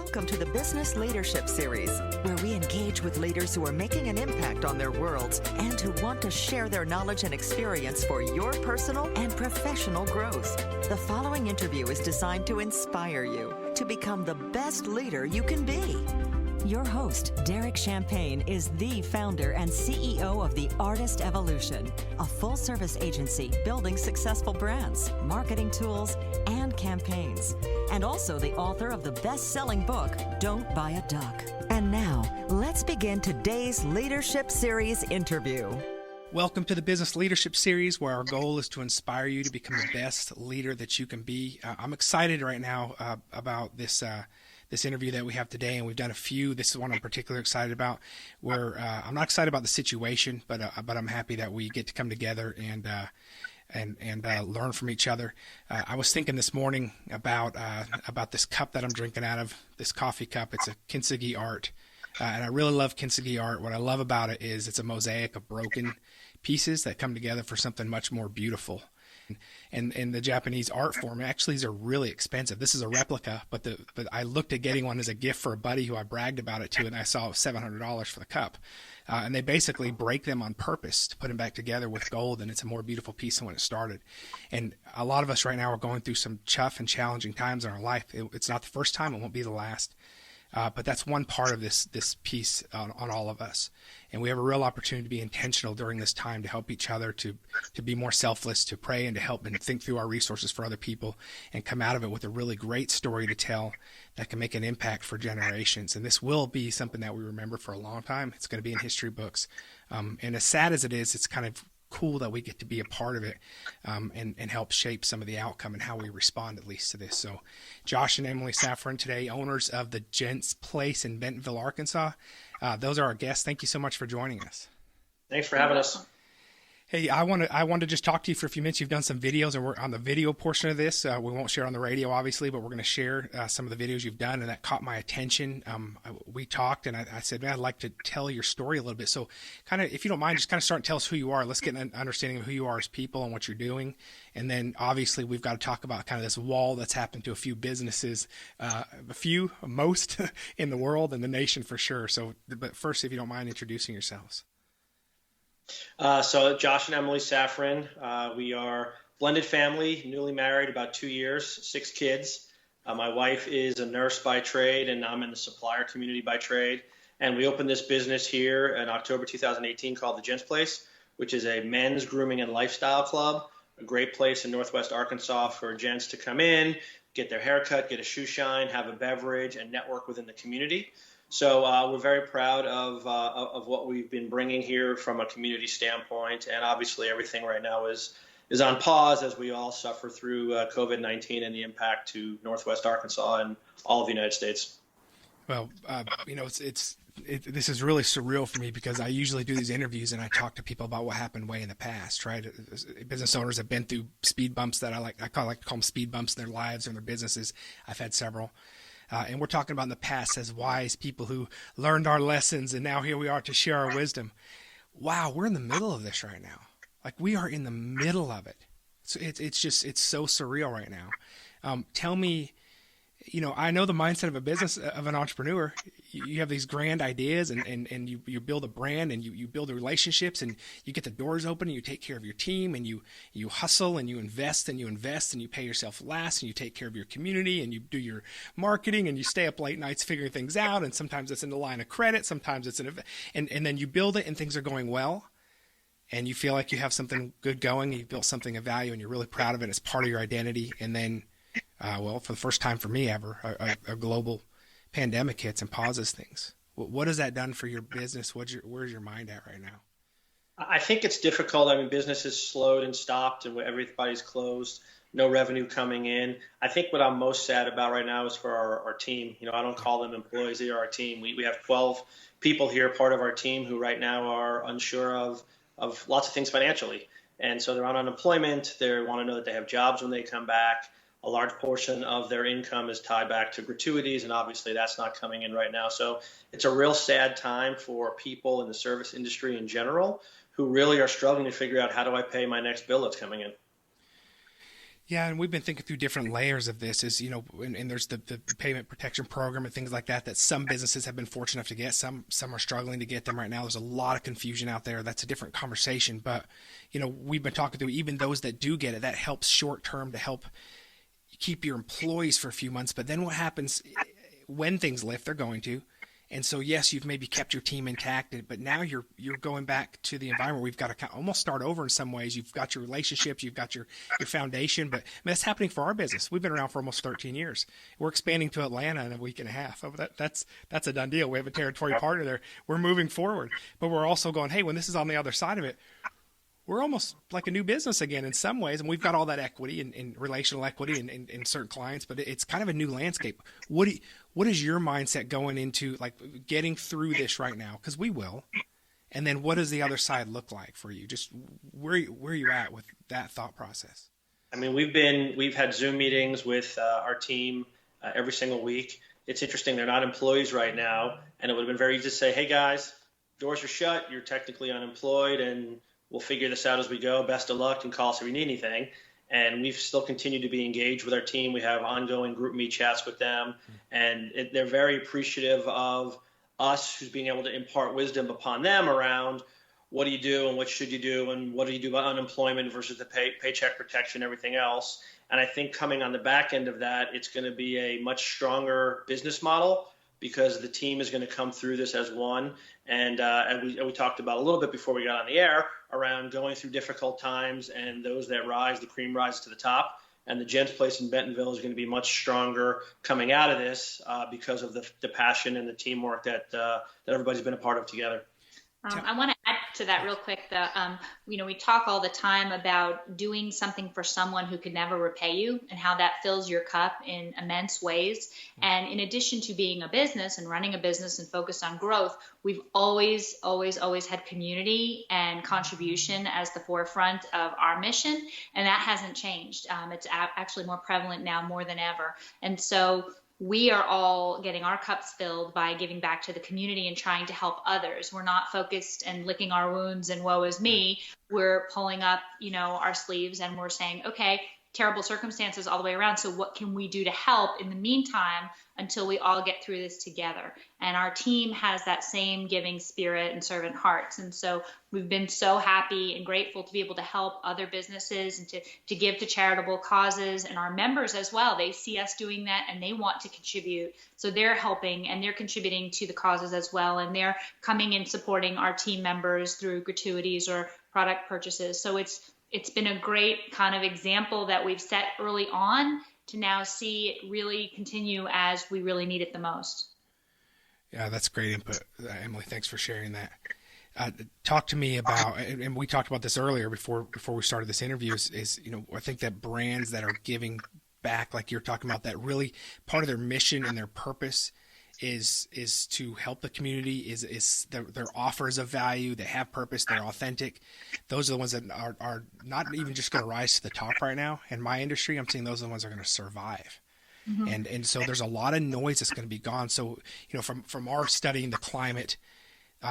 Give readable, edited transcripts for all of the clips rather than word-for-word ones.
Welcome to the Business Leadership Series, where we engage with leaders who are making an impact on their worlds and who want to share their knowledge and experience for your personal and professional growth. The following interview is designed to inspire you to become the best leader you can be. Your host, Derek Champagne, is the founder and CEO of The Artist Evolution, a full-service agency building successful brands, marketing tools, and campaigns, and also the author of the best-selling book, Don't Buy a Duck. And now, let's begin today's Leadership Series interview. Welcome to the Business Leadership Series, where our goal is to inspire you to become the best leader that you can be. I'm excited right now about this interview that we have today, and we've done a few. This is one I'm particularly excited about, where I'm not excited about the situation, but I'm happy that we get to come together and learn from each other. I was thinking this morning about this cup that I'm drinking out of, this coffee cup. It's a kintsugi art, and I really love kintsugi art. What I love about it is it's a mosaic of broken pieces that come together for something much more beautiful. And in the Japanese art form, actually, these are really expensive. This is a replica, but I looked at getting one as a gift for a buddy who I bragged about it to, and I saw it was $700 for the cup. And they basically break them on purpose to put them back together with gold, and it's a more beautiful piece than when it started. And a lot of us right now are going through some tough and challenging times in our life. It's not the first time. It won't be the last. But that's one part of this piece on all of us. And we have a real opportunity to be intentional during this time to help each other, to be more selfless, to pray and to help and think through our resources for other people and come out of it with a really great story to tell that can make an impact for generations. And this will be something that we remember for a long time. It's going to be in history books. And as sad as it is, it's kind of cool that we get to be a part of it and help shape some of the outcome and how we respond at least to this. So Josh and Emily Saffran today, owners of the Gents Place in Bentonville, Arkansas. Those are our guests. Thank you so much for joining us. Thanks for having us. Hey, I want to just talk to you for a few minutes. You've done some videos, and we're on the video portion of this. We won't share on the radio, obviously, but we're going to share some of the videos you've done, and that caught my attention. We talked, and I said, man, I'd like to tell your story a little bit. So kind of, if you don't mind, just kind of start and tell us who you are. Let's get an understanding of who you are as people and what you're doing. And then, obviously, we've got to talk about kind of this wall that's happened to a few businesses, most in the world and the nation for sure. So, but first, if you don't mind introducing yourselves. So Josh and Emily Saffran, we are blended family, newly married, about 2 years, 6 kids. My wife is a nurse by trade, and I'm in the supplier community by trade. And we opened this business here in October 2018 called the Gents Place, which is a men's grooming and lifestyle club, a great place in Northwest Arkansas for gents to come in, get their hair cut, get a shoe shine, have a beverage, and network within the community. So we're very proud of what we've been bringing here from a community standpoint, and obviously everything right now is on pause as we all suffer through COVID-19 and the impact to Northwest Arkansas and all of the United States. Well, this is really surreal for me because I usually do these interviews and I talk to people about what happened way in the past, right? Business owners have been through speed bumps that I like to call them speed bumps in their lives or in their businesses. I've had several. And we're talking about in the past as wise people who learned our lessons, and now here we are to share our wisdom. Wow, we're in the middle of this right now. Like, we are in the middle of it. So it's so surreal right now. Tell me, I know the mindset of a business, of an entrepreneur. You have these grand ideas and you build a brand and you build the relationships and you get the doors open and you take care of your team and you hustle and you invest and you pay yourself last and you take care of your community and you do your marketing and you stay up late nights figuring things out. And sometimes it's in the line of credit. Sometimes it's and then you build it and things are going well. And you feel like you have something good going. You built something of value and you're really proud of it. It's part of your identity. And then for the first time for me ever, a global pandemic hits and pauses things. What has that done for your business? Where's your mind at right now? I think it's difficult. I mean, business is slowed and stopped and everybody's closed, no revenue coming in. I think what I'm most sad about right now is for our team. I don't call them employees. They are our team. We have 12 people here, part of our team, who right now are unsure of lots of things financially. And so they're on unemployment. They want to know that they have jobs when they come back. A large portion of their income is tied back to gratuities, and obviously that's not coming in right now. So it's a real sad time for people in the service industry in general who really are struggling to figure out, how do I pay my next bill that's coming in? Yeah, and we've been thinking through different layers of this. Is and there's the payment protection program and things like that that some businesses have been fortunate enough to get. Some are struggling to get them right now. There's a lot of confusion out there. That's a different conversation. But we've been talking through even those that do get it. That helps short term to help keep your employees for a few months. But then what happens when things lift? They're going to. And so, yes, you've maybe kept your team intact, but now you're going back to the environment where we've got to almost start over in some ways. You've got your relationships, you've got your foundation, but that's happening for our business. We've been around for almost 13 years. We're expanding to Atlanta in a week and a half. That's a done deal. We have a territory partner there. We're moving forward, but we're also going, hey, when this is on the other side of it, we're almost like a new business again in some ways, and we've got all that equity and relational equity in certain clients, but it's kind of a new landscape. What is your mindset going into like getting through this right now? Because we will, and then what does the other side look like for you? Just where you at with that thought process? I mean, we've had Zoom meetings with our team every single week. It's interesting; they're not employees right now, and it would have been very easy to say, "Hey guys, doors are shut. You're technically unemployed, and we'll figure this out as we go. Best of luck, and call us if you need anything." And we've still continued to be engaged with our team. We have ongoing group meet chats with them, and they're very appreciative of us who's being able to impart wisdom upon them around what do you do and what should you do and what do you do about unemployment versus the paycheck protection, everything else. And I think coming on the back end of that, it's going to be a much stronger business model because the team is going to come through this as one. And we talked about a little bit before we got on the air around going through difficult times, and those that rise, the cream rises to the top. And the Jen's Place in Bentonville is going to be much stronger coming out of this because of the passion and the teamwork that everybody's been a part of together. I want to add to that real quick. We talk all the time about doing something for someone who could never repay you and how that fills your cup in immense ways. And in addition to being a business and running a business and focused on growth, we've always had community and contribution as the forefront of our mission. And that hasn't changed. It's actually more prevalent now more than ever. And so we are all getting our cups filled by giving back to the community and trying to help others. We're not focused and licking our wounds and woe is me. We're pulling up, our sleeves and we're saying, okay, terrible circumstances all the way around. So what can we do to help in the meantime until we all get through this together? And our team has that same giving spirit and servant hearts. And so we've been so happy and grateful to be able to help other businesses and to give to charitable causes, and our members as well. They see us doing that and they want to contribute. So they're helping and they're contributing to the causes as well. And they're coming and supporting our team members through gratuities or product purchases. So it's been a great kind of example that we've set early on to now see it really continue as we really need it the most. Yeah, that's great input, Emily. Thanks for sharing that. Talk to me about, and we talked about this earlier before we started this interview, is I think that brands that are giving back, like you're talking about, that really part of their mission and their purpose is to help the community, is their offers of value, they have purpose, they're authentic. Those are the ones that are not even just going to rise to the top right now. In my industry, I'm seeing those are the ones that are going to survive. Mm-hmm. And so there's a lot of noise that's going to be gone. So, from our studying the climate,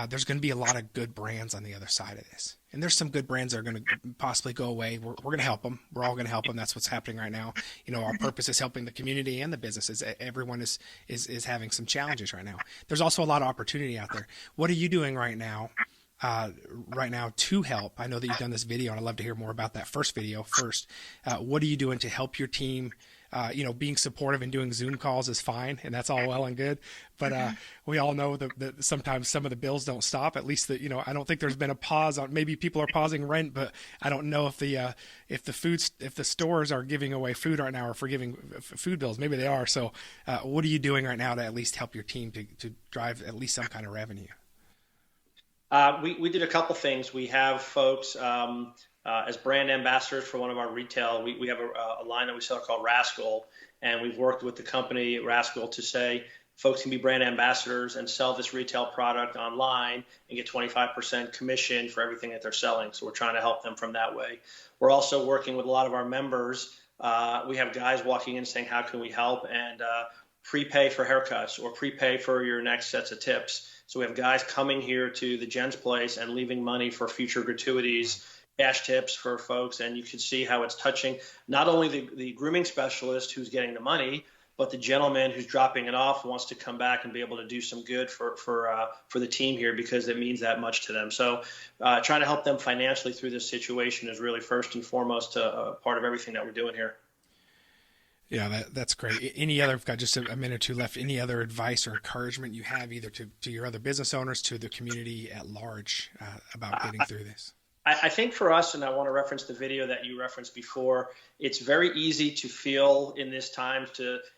there's going to be a lot of good brands on the other side of this. And there's some good brands that are going to possibly go away. We're going to help them. We're all going to help them. That's what's happening right now. Our purpose is helping the community and the businesses. Everyone is having some challenges right now. There's also a lot of opportunity out there. What are you doing right now to help? I know that you've done this video, and I'd love to hear more about that first video first. What are you doing to help your team? Being supportive and doing Zoom calls is fine, and that's all well and good. But we all know that sometimes some of the bills don't stop. At least I don't think there's been a pause on. Maybe people are pausing rent, but I don't know if the stores are giving away food right now or forgiving food bills. Maybe they are. So, what are you doing right now to at least help your team to drive at least some kind of revenue? We did a couple things. We have folks. As brand ambassadors for one of our retail, we have a line that we sell called Rascal, and we've worked with the company Rascal to say folks can be brand ambassadors and sell this retail product online and get 25% commission for everything that they're selling. So we're trying to help them from that way. We're also working with a lot of our members. We have guys walking in saying, how can we help? And prepay for haircuts or prepay for your next sets of tips. So we have guys coming here to the Jen's Place and leaving money for future gratuities cash tips for folks, and you can see how it's touching not only the grooming specialist who's getting the money, but the gentleman who's dropping it off wants to come back and be able to do some good for the team here because it means that much to them. So trying to help them financially through this situation is really first and foremost a part of everything that we're doing here. Yeah, that's great. Any other, I've got just a minute or two left, any other advice or encouragement you have either to your other business owners, to the community at large about getting through this? I think for us, and I want to reference the video that you referenced before, it's very easy to feel in this time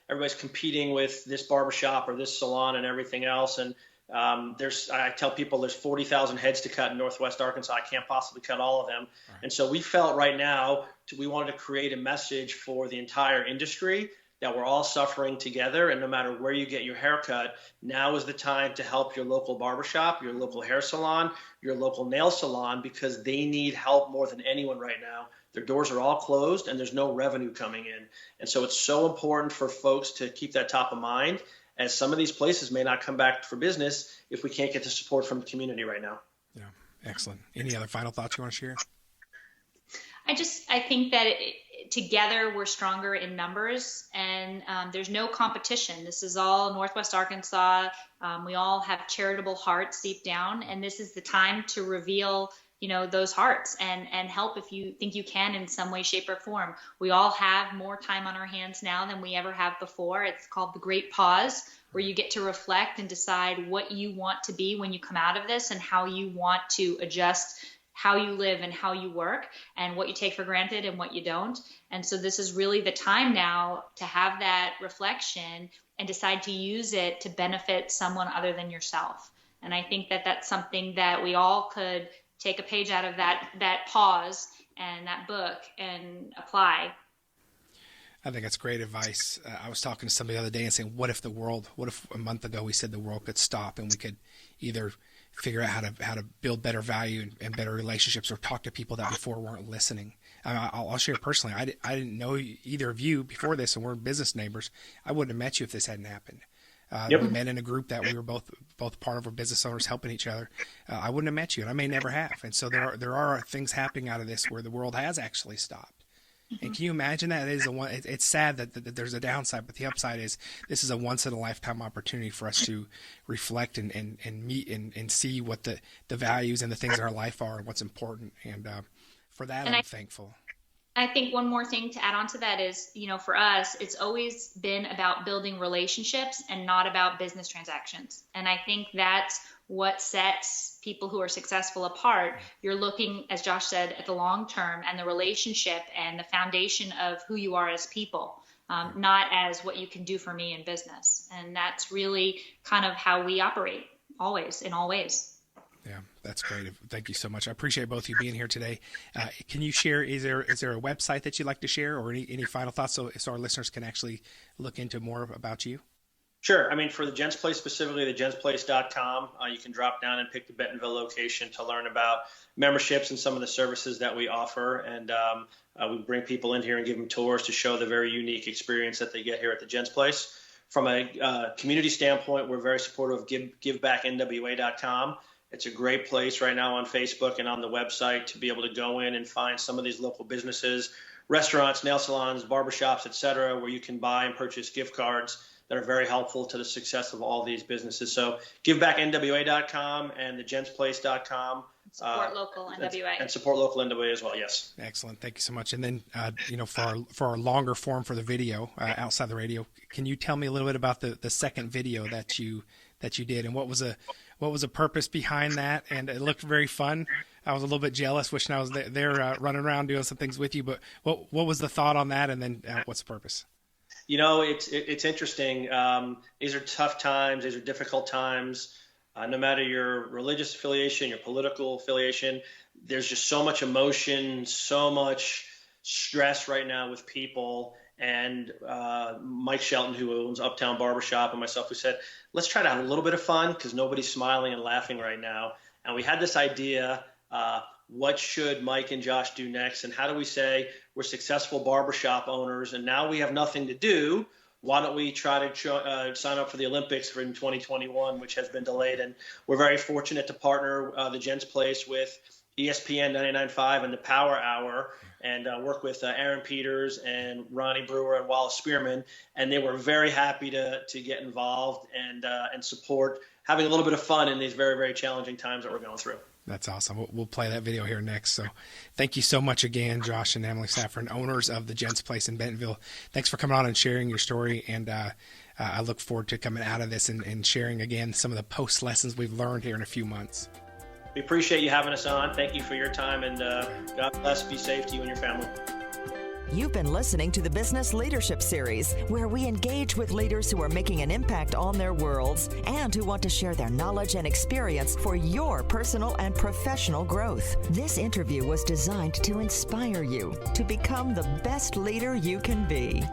everybody's competing with this barbershop or this salon and everything else. And I tell people there's 40,000 heads to cut in Northwest Arkansas. I can't possibly cut all of them. Right. And so we felt right now we wanted to create a message for the entire industry that we're all suffering together, and no matter where you get your haircut, now is the time to help your local barbershop, your local hair salon, your local nail salon, because they need help more than anyone right now. Their doors are all closed and there's no revenue coming in. And so it's so important for folks to keep that top of mind, as some of these places may not come back for business if we can't get the support from the community right now. Yeah, excellent. Any other final thoughts you want to share? I think that together we're stronger in numbers, and there's no competition. This is all Northwest Arkansas. We all have charitable hearts deep down, and this is the time to reveal, those hearts and help if you think you can in some way, shape, or form. We all have more time on our hands now than we ever have before. It's called the Great Pause, where you get to reflect and decide what you want to be when you come out of this and how you want to adjust how you live and how you work and what you take for granted and what you don't. And so this is really the time now to have that reflection and decide to use it to benefit someone other than yourself. And I think that that's something that we all could take a page out of that pause and that book and apply. I think that's great advice. I was talking to somebody the other day and saying, what if a month ago we said the world could stop and we could either figure out how to build better value and better relationships, or talk to people that before weren't listening. I'll share personally. I didn't know either of you before this, and we're business neighbors. I wouldn't have met you if this hadn't happened. We met in a group that we were both part of, our business owners helping each other. I wouldn't have met you, and I may never have. And so there are things happening out of this where the world has actually stopped. And can you imagine that? It's sad that there's a downside, but the upside is this is a once-in-a-lifetime opportunity for us to reflect and meet and see what the values and the things in our life are and what's important. And for that, I'm thankful. I think one more thing to add on to that is, for us, it's always been about building relationships and not about business transactions. And I think that's what sets people who are successful apart. You're looking, as Josh said, at the long term and the relationship and the foundation of who you are as people, not as what you can do for me in business. And that's really kind of how we operate always, in all ways. Yeah, that's great. Thank you so much. I appreciate both of you being here today. Can you share, is there a website that you'd like to share, or any final thoughts so our listeners can actually look into more about you? Sure. I mean, for the Gents Place specifically, thegentsplace.com, you can drop down and pick the Bentonville location to learn about memberships and some of the services that we offer. And we bring people in here and give them tours to show the very unique experience that they get here at the Gents Place. From a community standpoint, we're very supportive of givebacknwa.com. It's a great place right now on Facebook and on the website to be able to go in and find some of these local businesses, restaurants, nail salons, barbershops, et cetera, where you can buy and purchase gift cards that are very helpful to the success of all these businesses. So givebacknwa.com and thegentsplace.com. Support local NWA. And support local NWA as well, yes. Excellent. Thank you so much. And then, for our longer form for the video outside the radio, can you tell me a little bit about the second video that you did, and what was the purpose behind that? And it looked very fun. I was a little bit jealous, wishing I was there running around doing some things with you. But what was the thought on that? And then what's the purpose? It's interesting. These are tough times. These are difficult times. No matter your religious affiliation, your political affiliation, there's just so much emotion, so much stress right now with people. And Mike Shelton, who owns Uptown Barbershop, and myself, we said, let's try to have a little bit of fun because nobody's smiling and laughing right now. And we had this idea, what should Mike and Josh do next? And how do we say we're successful barbershop owners and now we have nothing to do? Why don't we try to sign up for the Olympics in 2021, which has been delayed? And we're very fortunate to partner the Gents Place with ESPN 99.5 and the Power Hour, and work with Aaron Peters and Ronnie Brewer and Wallace Spearman, and they were very happy to get involved and support having a little bit of fun in these very, very challenging times that we're going through. That's awesome. We'll play that video here next. So thank you so much again, Josh and Emily Saffran, owners of the Gents Place in Bentonville. Thanks for coming on and sharing your story, and I look forward to coming out of this and sharing again some of the post lessons we've learned here in a few months. We appreciate you having us on. Thank you for your time, and God bless. Be safe to you and your family. You've been listening to the Business Leadership Series, where we engage with leaders who are making an impact on their worlds and who want to share their knowledge and experience for your personal and professional growth. This interview was designed to inspire you to become the best leader you can be.